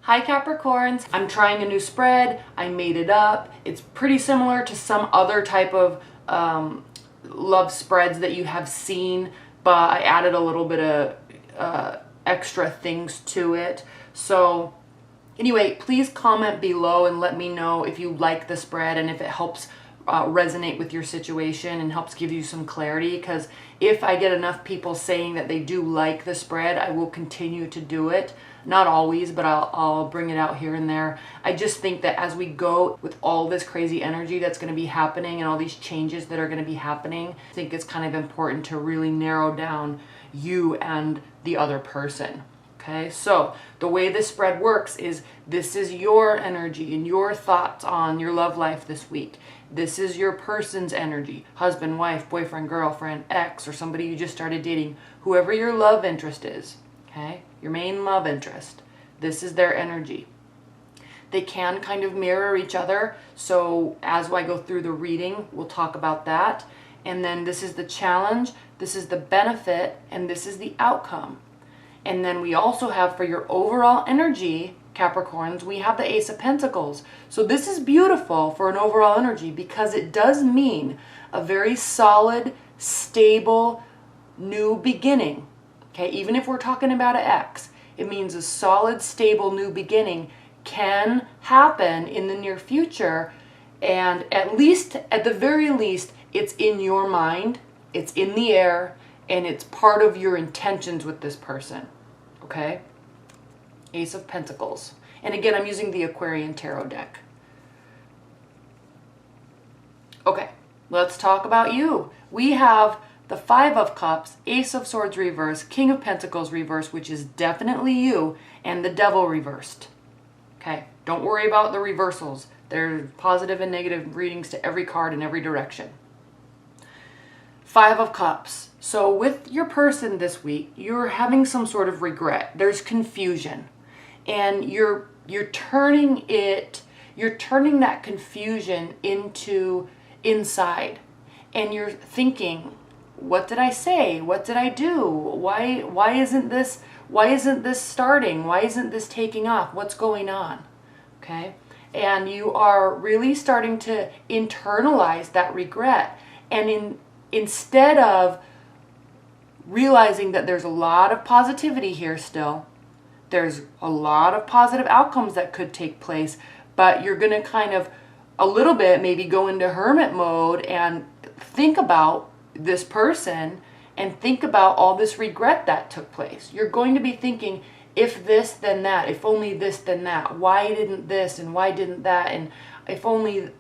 Hi Capricorns, I'm trying a new spread. I made it up. It's pretty similar to some other type of love spreads that you have seen, but I added a little bit of extra things to it. So anyway, please comment below and let me know if you like the spread and if it helps resonate with your situation and helps give you some clarity, because if I get enough people saying that they do like the spread, I will continue to do it. Not always, but I'll bring it out here and there. I just think that as we go with all this crazy energy that's going to be happening and all these changes that are going to be happening, I think it's kind of important to really narrow down you and the other person. Okay, so the way this spread works is this is your energy and your thoughts on your love life this week. This is your person's energy, husband, wife, boyfriend, girlfriend, ex, or somebody you just started dating, whoever your love interest is, okay? Your main love interest. This is their energy. They can kind of mirror each other, so as I go through the reading, we'll talk about that. And then this is the challenge, this is the benefit, and this is the outcome. And then we also have, for your overall energy, Capricorns, we have the Ace of Pentacles. So this is beautiful for an overall energy because it does mean a very solid, stable, new beginning. Okay, even if we're talking about an ex, it means a solid, stable, new beginning can happen in the near future. And at the very least, it's in your mind, it's in the air, and it's part of your intentions with this person. Okay? Ace of Pentacles. And again, I'm using the Aquarian Tarot deck. Okay, let's talk about you. We have the Five of Cups, Ace of Swords reversed, King of Pentacles reversed, which is definitely you, and the Devil reversed. Okay, don't worry about the reversals. There's positive and negative readings to every card in every direction. Five of Cups. So with your person this week, you're having some sort of regret. There's confusion. And you're turning that confusion into inside. And you're thinking, what did I say? What did I do? Why isn't this starting? Why isn't this taking off? What's going on? Okay? And you are really starting to internalize that regret. And instead of realizing that there's a lot of positivity here still, there's a lot of positive outcomes that could take place, but you're going to kind of a little bit maybe go into hermit mode and think about this person and think about all this regret that took place. You're going to be thinking, if this, then that, if only this, then that, why didn't this and why didn't that, and if only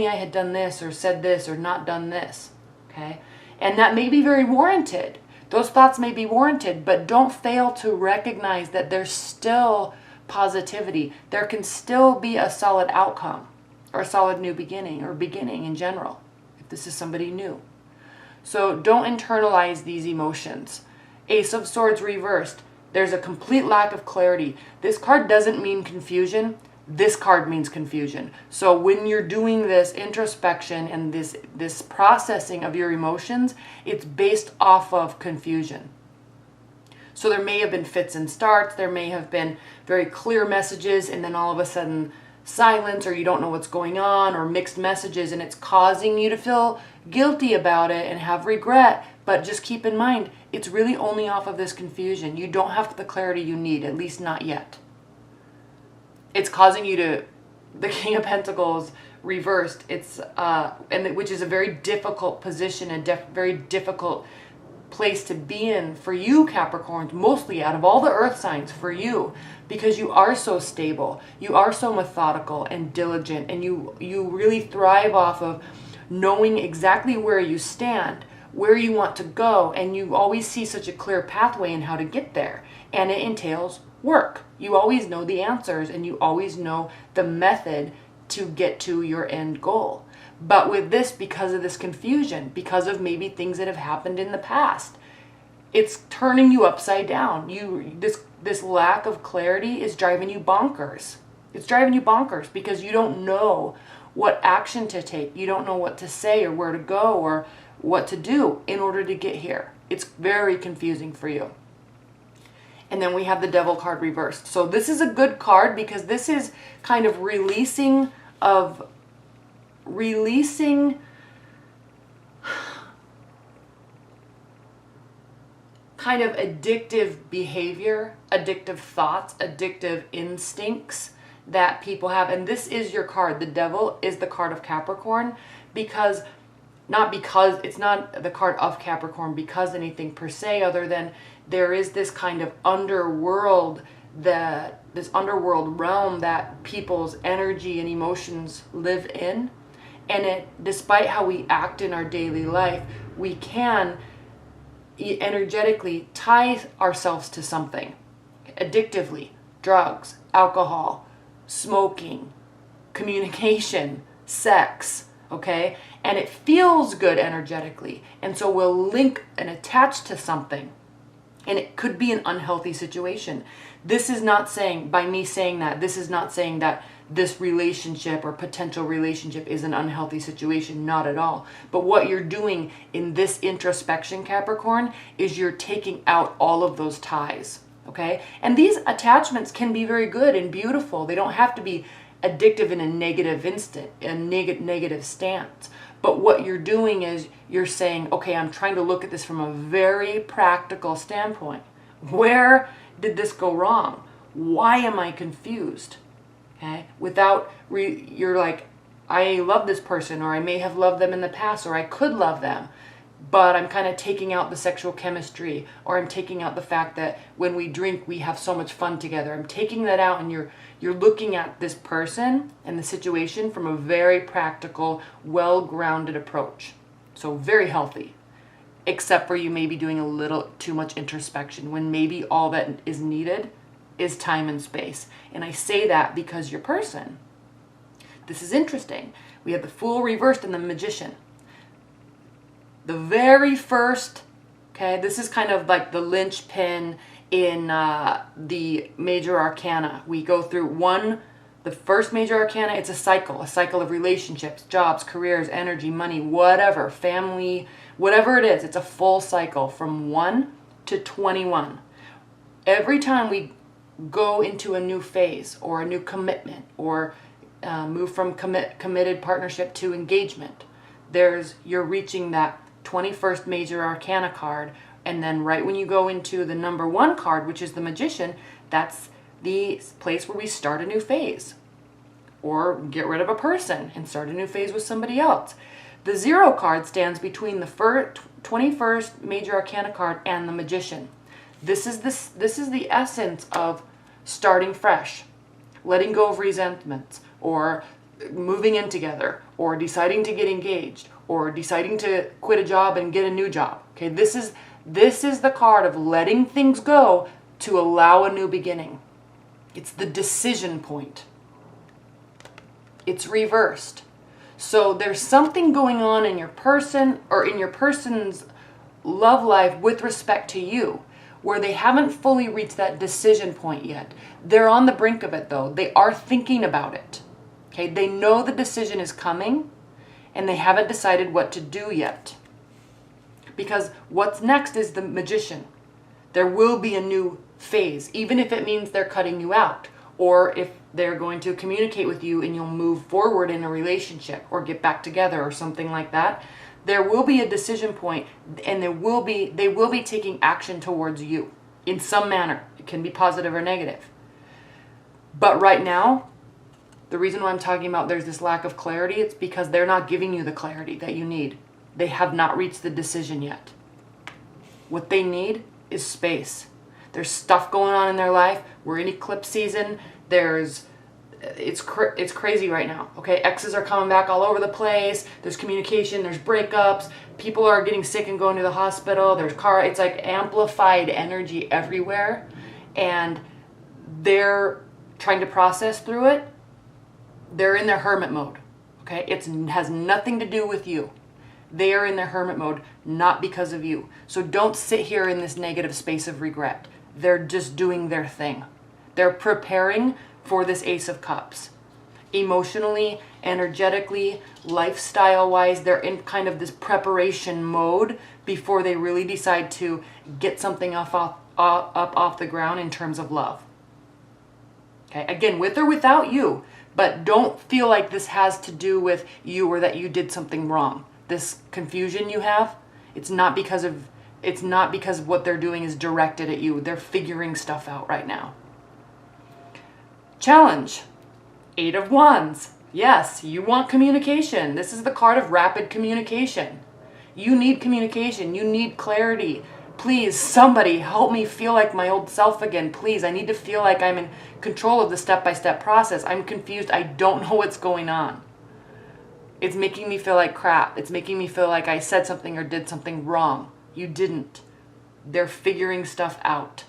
I had done this or said this or not done this. Okay? And that may be very warranted. Those thoughts may be warranted, but don't fail to recognize that there's still positivity. There can still be a solid outcome or a solid new beginning or beginning in general, if this is somebody new. So don't internalize these emotions. Ace of Swords reversed. There's a complete lack of clarity. This card doesn't mean confusion. This card means confusion. So when you're doing this introspection and this processing of your emotions, it's based off of confusion. So there may have been fits and starts, there may have been very clear messages, and then all of a sudden silence, or you don't know what's going on, or mixed messages, and it's causing you to feel guilty about it and have regret. But just keep in mind, it's really only off of this confusion. You don't have the clarity you need, at least not yet. It's causing you to, the King of Pentacles reversed, which is a very difficult position, a very difficult place to be in for you, Capricorns, mostly out of all the earth signs for you, because you are so stable, you are so methodical and diligent, and you really thrive off of knowing exactly where you stand, where you want to go, and you always see such a clear pathway in how to get there, and it entails work. You always know the answers and you always know the method to get to your end goal. But with this, because of this confusion, because of maybe things that have happened in the past, it's turning you upside down. This lack of clarity is driving you bonkers. It's driving you bonkers because you don't know what action to take. You don't know what to say or where to go or what to do in order to get here. It's very confusing for you. And then we have the Devil card reversed. So this is a good card because this is kind of releasing kind of addictive behavior, addictive thoughts, addictive instincts that people have. And this is your card. The Devil is the card of Capricorn because it's not the card of Capricorn because anything per se, other than there is this kind of underworld, this underworld realm that people's energy and emotions live in. And despite how we act in our daily life, we can energetically tie ourselves to something addictively: drugs, alcohol, smoking, communication, sex, okay? And it feels good energetically. And so we'll link and attach to something. And it could be an unhealthy situation. This is not saying, by me saying that, this is not saying that this relationship or potential relationship is an unhealthy situation. Not at all. But what you're doing in this introspection, Capricorn, is you're taking out all of those ties. Okay? And these attachments can be very good and beautiful. They don't have to be addictive in a negative negative stance. But what you're doing is you're saying, okay, I'm trying to look at this from a very practical standpoint. Where did this go wrong? Why am I confused? Okay? You're like, I love this person, or I may have loved them in the past, or I could love them, but I'm kind of taking out the sexual chemistry, or I'm taking out the fact that when we drink, we have so much fun together. I'm taking that out, and you're looking at this person and the situation from a very practical, well-grounded approach. So very healthy, except for you may be doing a little too much introspection when maybe all that is needed is time and space. And I say that because your person, this is interesting. We have the Fool reversed and the Magician. The very first, okay, this is kind of like the linchpin in the major arcana. We go through the first major arcana, it's a cycle of relationships, jobs, careers, energy, money, whatever, family, whatever it is. It's a full cycle from 1 to 21. Every time we go into a new phase or a new commitment, or move from committed partnership to engagement, you're reaching that 21st major arcana card. And then right when you go into the number 1 card, which is the Magician, that's the place where we start a new phase or get rid of a person and start a new phase with somebody else. The 0 card stands between the 21st major arcana card and the Magician. This is the essence of starting fresh, letting go of resentments, or moving in together, or deciding to get engaged, or deciding to quit a job and get a new job. Okay, this is the card of letting things go to allow a new beginning. It's the decision point. It's reversed. So there's something going on in your person, or in your person's love life with respect to you, where they haven't fully reached that decision point yet. They're on the brink of it though. They are thinking about it. Okay, they know the decision is coming and they haven't decided what to do yet. Because what's next is the Magician. There will be a new phase, even if it means they're cutting you out, or if they're going to communicate with you and you'll move forward in a relationship or get back together or something like that. There will be a decision point, and they will be taking action towards you in some manner. It can be positive or negative. But right now, the reason why I'm talking about there's this lack of clarity, it's because they're not giving you the clarity that you need. They have not reached the decision yet. What they need is space. There's stuff going on in their life. We're in eclipse season. It's crazy right now. Okay, exes are coming back all over the place. There's communication, there's breakups. People are getting sick and going to the hospital. It's like amplified energy everywhere. And they're trying to process through it. They're in their hermit mode. Okay, it has nothing to do with you. They are in their hermit mode, not because of you. So don't sit here in this negative space of regret. They're just doing their thing. They're preparing for this Ace of Cups. Emotionally, energetically, lifestyle-wise, they're in kind of this preparation mode before they really decide to get something off up off the ground in terms of love. Okay, again, with or without you, but don't feel like this has to do with you or that you did something wrong. This confusion you have, it's not because what they're doing is directed at you. They're figuring stuff out right now. Challenge. 8 of Wands. Yes, you want communication. This is the card of rapid communication. You need communication. You need clarity. Please, somebody help me feel like my old self again. Please, I need to feel like I'm in control of the step-by-step process. I'm confused. I don't know what's going on. It's making me feel like crap. It's making me feel like I said something or did something wrong. You didn't. They're figuring stuff out.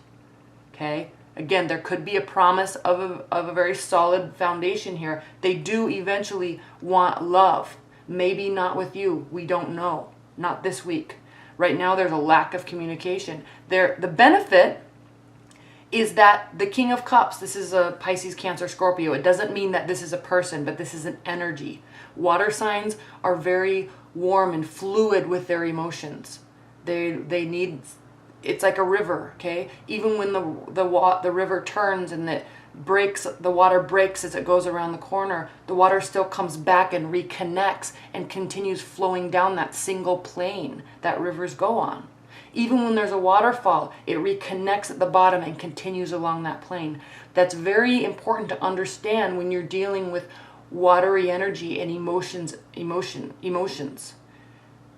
Okay? Again, there could be a promise of a very solid foundation here. They do eventually want love. Maybe not with you. We don't know. Not this week. Right now, there's a lack of communication. The benefit is that the King of Cups, this is a Pisces, Cancer, Scorpio. It doesn't mean that this is a person, but this is an energy. Water signs are very warm and fluid with their emotions. They need, it's like a river, okay? Even when the river turns and the water breaks as it goes around the corner, the water still comes back and reconnects and continues flowing down that single plane that rivers go on. Even when there's a waterfall, it reconnects at the bottom and continues along that plane. That's very important to understand when you're dealing with watery energy and emotions.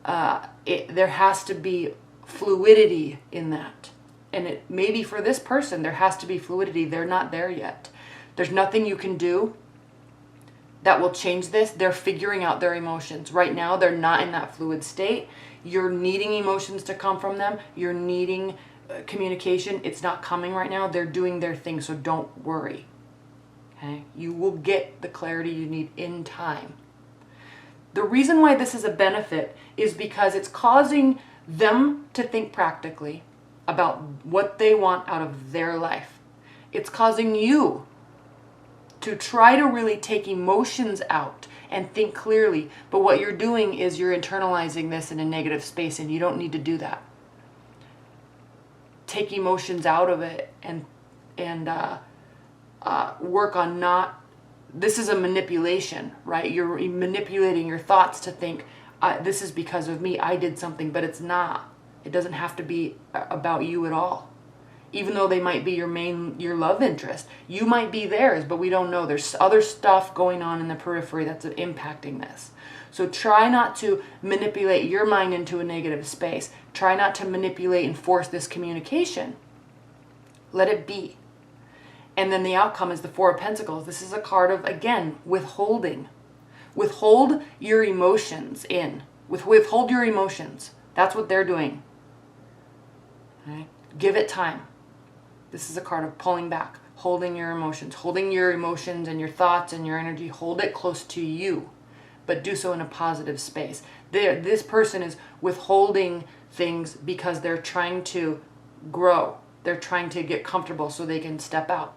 There has to be fluidity in that. And it maybe for this person, there has to be fluidity. They're not there yet. There's nothing you can do that will change this. They're figuring out their emotions. Right now, they're not in that fluid state. You're needing emotions to come from them. You're needing communication. It's not coming right now. They're doing their thing, so don't worry. Okay? You will get the clarity you need in time. The reason why this is a benefit is because it's causing them to think practically about what they want out of their life. It's causing you to try to really take emotions out and think clearly. But what you're doing is you're internalizing this in a negative space, and you don't need to do that. Take emotions out of it and work on not, this is a manipulation, right? You're manipulating your thoughts to think, this is because of me, I did something, but it's not. It doesn't have to be about you at all. Even though they might be your love interest. You might be theirs, but we don't know. There's other stuff going on in the periphery that's impacting this. So try not to manipulate your mind into a negative space. Try not to manipulate and force this communication. Let it be. And then the outcome is the Four of Pentacles. This is a card of, again, withholding. Withhold your emotions in. Withhold your emotions. That's what they're doing. Okay? Give it time. This is a card of pulling back, holding your emotions and your thoughts and your energy. Hold it close to you, but do so in a positive space. This person is withholding things because they're trying to grow. They're trying to get comfortable so they can step out.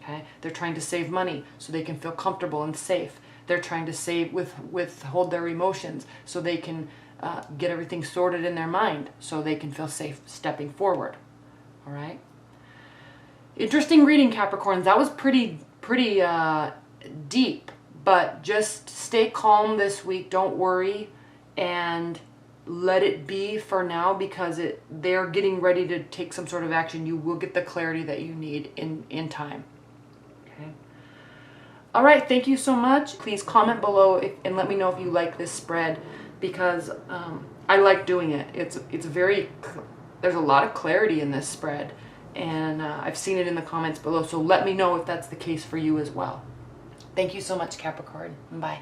Okay? They're trying to save money so they can feel comfortable and safe. They're trying to withhold their emotions so they can get everything sorted in their mind so they can feel safe stepping forward. All right? Interesting reading, Capricorns. That was pretty deep, but just stay calm this week. Don't worry and let it be for now, because they're getting ready to take some sort of action. You will get the clarity that you need in time. Okay. All right. Thank you so much. Please comment below and let me know if you like this spread, because I like doing it. There's a lot of clarity in this spread. And I've seen it in the comments below, so let me know if that's the case for you as well. Thank you so much, Capricorn. Bye.